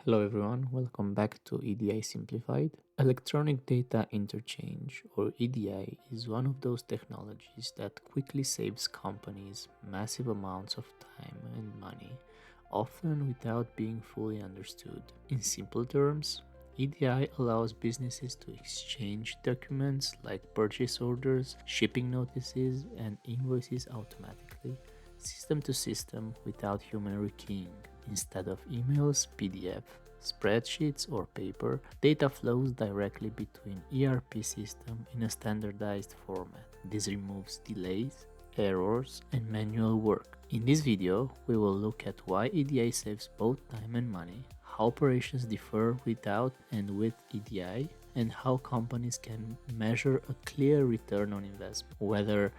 Hello everyone, welcome back to EDI Simplified. Electronic Data Interchange, or EDI, is one of those technologies that quickly saves companies massive amounts of time and money, often without being fully understood. In simple terms, EDI allows businesses to exchange documents like purchase orders, shipping notices, and invoices automatically, system to system, without human rekeying. Instead of emails, PDF, spreadsheets, or paper, data flows directly between ERP systems in a standardized format. This removes delays, errors, and manual work. In this video, we will look at why EDI saves both time and money, how operations differ without and with EDI, and how companies can measure a clear return on investment, whether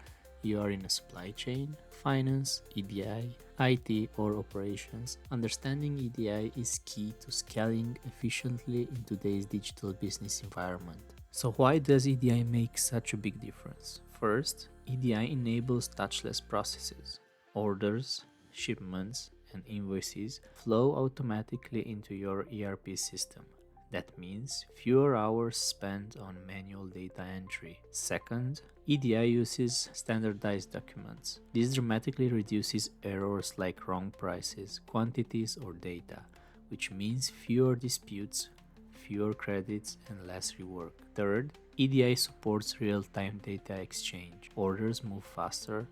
you are in a supply chain, finance, EDI, IT, or operations. Understanding EDI is key to scaling efficiently in today's digital business environment. So why does EDI make such a big difference? First, EDI enables touchless processes. Orders, shipments, and invoices flow automatically into your ERP system. That means fewer hours spent on manual data entry. Second, EDI uses standardized documents. This dramatically reduces errors like wrong prices, quantities, or data, which means fewer disputes, fewer credits, and less rework. Third, EDI supports real-time data exchange. Orders move faster,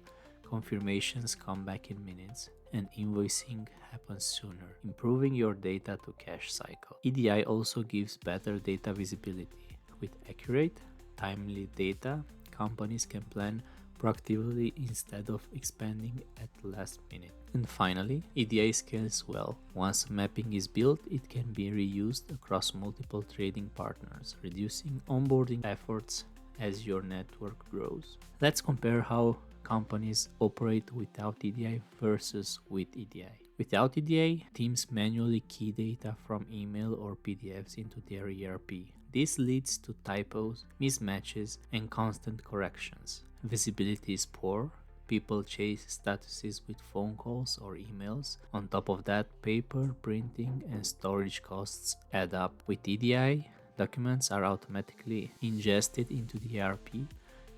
confirmations come back in minutes, and invoicing happens sooner, improving your data to cash cycle. EDI also gives better data visibility. With accurate, timely data, companies can plan proactively instead of expanding at the last minute. And finally, EDI scales well. Once a mapping is built, it can be reused across multiple trading partners, reducing onboarding efforts as your network grows. Let's compare how companies operate without EDI versus with EDI. Without EDI, teams manually key data from email or PDFs into their ERP. This leads to typos, mismatches, and constant corrections. Visibility is poor. People chase statuses with phone calls or emails. On top of that, paper, printing, and storage costs add up. With EDI, documents are automatically ingested into the ERP.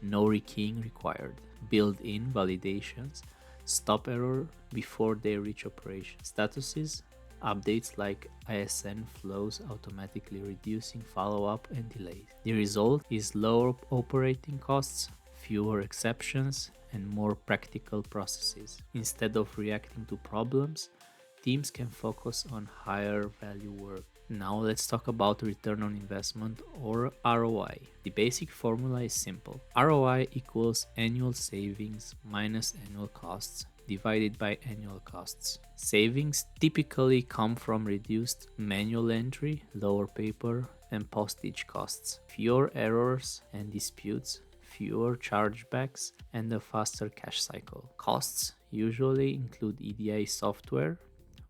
No rekeying required. Built-in validations stop error before they reach operation. Statuses, updates like ISN flows automatically, reducing follow-up and delays. The result is lower operating costs, fewer exceptions, and more practical processes. Instead of reacting to problems, teams can focus on higher value work. Now let's talk about return on investment, or ROI. The basic formula is simple. ROI equals annual savings minus annual costs divided by annual costs. Savings typically come from reduced manual entry, lower paper and postage costs, fewer errors and disputes, fewer chargebacks, and a faster cash cycle. Costs usually include EDI software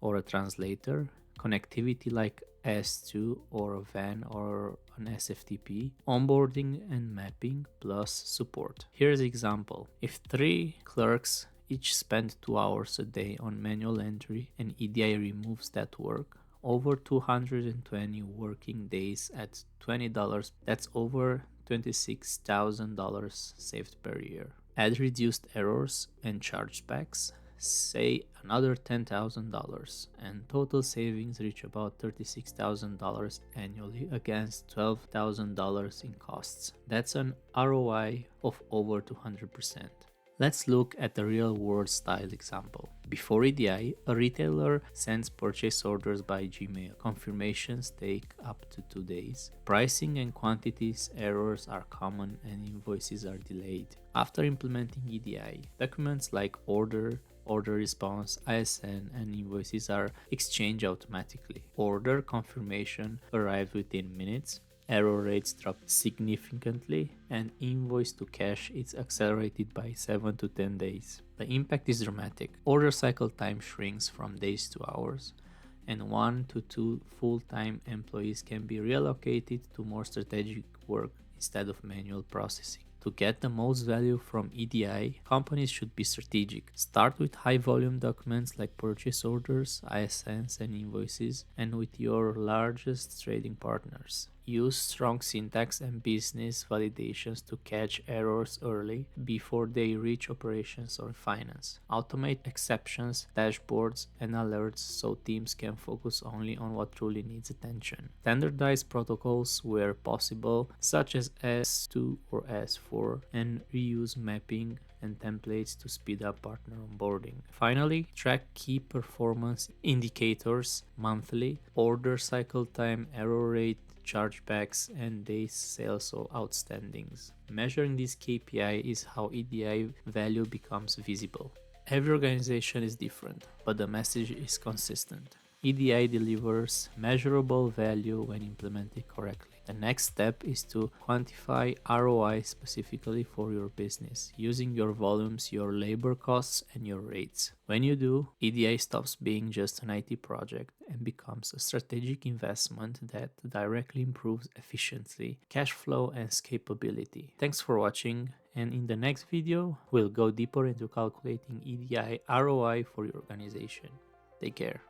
or a translator, connectivity like S2 or a WAN or an SFTP, onboarding and mapping, plus support. Here's an example. If 3 clerks each spend 2 hours a day on manual entry and EDI removes that work, over 220 working days at $20, that's over $26,000 saved per year. Add reduced errors and chargebacks, say another $10,000, and total savings reach about $36,000 annually against $12,000 in costs. That's an ROI of over 200%. Let's look at a real-world style example. Before EDI, a retailer sends purchase orders by Gmail. Confirmations take up to 2 days. Pricing and quantities errors are common and invoices are delayed. After implementing EDI, documents like order response, ISN, and invoices are exchanged automatically. Order confirmation arrives within minutes. Error rates drop significantly, and invoice to cash is accelerated by 7 to 10 days. The impact is dramatic. Order cycle time shrinks from days to hours, and 1 to 2 full-time employees can be reallocated to more strategic work instead of manual processing. To get the most value from EDI, companies should be strategic. Start with high volume documents like purchase orders, ISNs, and invoices, and with your largest trading partners. Use strong syntax and business validations to catch errors early before they reach operations or finance. Automate exceptions, dashboards, and alerts so teams can focus only on what truly needs attention. Standardize protocols where possible, such as S2 or S4, and reuse mapping and templates to speed up partner onboarding. Finally, track key performance indicators monthly: order cycle time, error rate, chargebacks, and days sales or outstandings. Measuring this KPI is how EDI value becomes visible. Every organization is different, but the message is consistent. EDI delivers measurable value when implemented correctly. The next step is to quantify ROI specifically for your business, using your volumes, your labor costs, and your rates. When you do, EDI stops being just an IT project and becomes a strategic investment that directly improves efficiency, cash flow, and scalability. Thanks for watching, and in the next video, we'll go deeper into calculating EDI ROI for your organization. Take care.